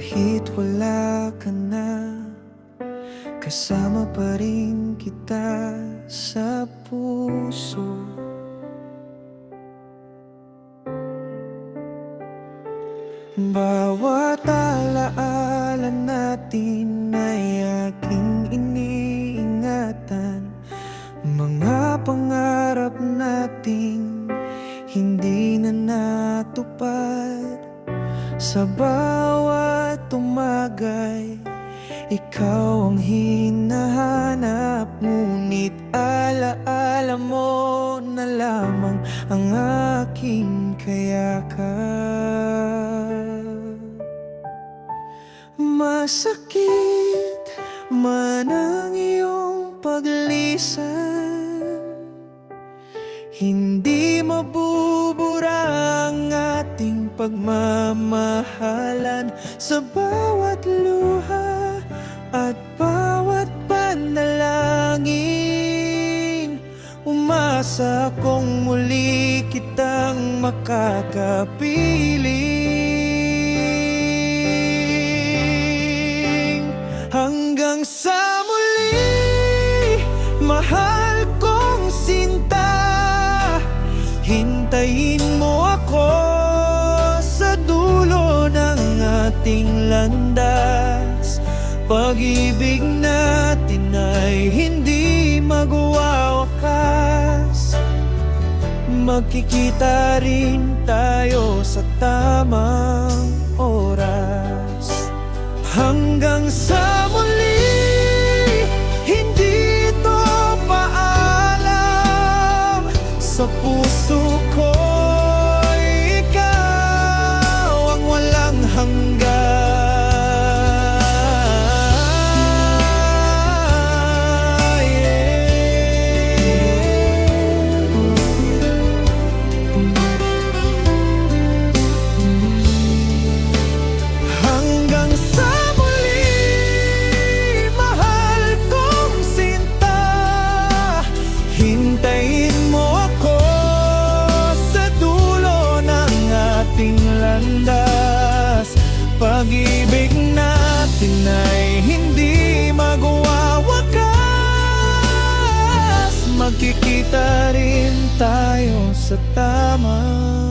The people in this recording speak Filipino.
Kahit wala ka na, kasama pa rin kita sa puso. Bawat alaala natin ay aking iniingatan, mga pangarap nating hindi na natupad. Sa bawat umagay, ikaw ang hinahanap, ngunit alaala mo na lamang ang aking kayakap. Masakit man ang iyong paglisan, hindi mabubura ang ating pagmamahalan. Sa bawat luha at bawat panalangin, umasa kong muli kitang makakapiling. Hanggang sa muli, mahal kong sinta, hintayin mo ako sa dulo ng ating landas. Pag-ibig natin ay hindi magwawakas, magkikita rin tayo sa tamang oras. Hanggang sa muli, hindi ito paalam. Sa puso ko, ikaw ang walang hanggan. Hanggang sa muli, mahal kong sinta, hintayin mo ako sa dulo ng ating landas. Pag-ibig natin ay hindi magwawakas, magkikita rin tayo sa tama.